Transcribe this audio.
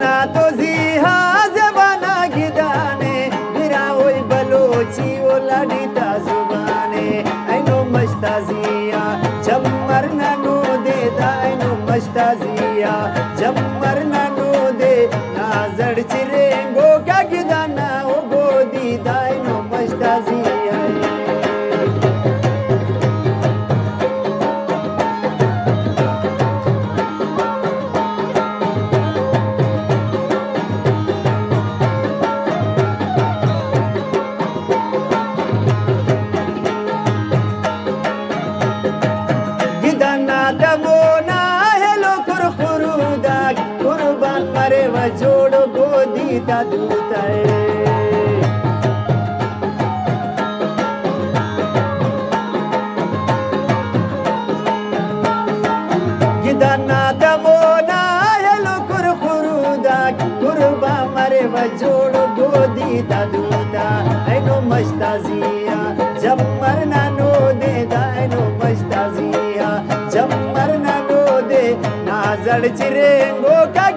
ना तो ziha zabana gidane mira oi balochi ola dita zubane aino mastazia jammarna no de da aino mastazia jammarna no de nazar chirengo ka gidana o godi da aino mastazia Damona hello kurkhuruda kurban mare vajodo godi ta dutae gidana damona hello kurkhuruda kurban mare vajodo godi ta duta aino mastazia jammarna no de da aino mastazia jammarna no de nazar chirengo ka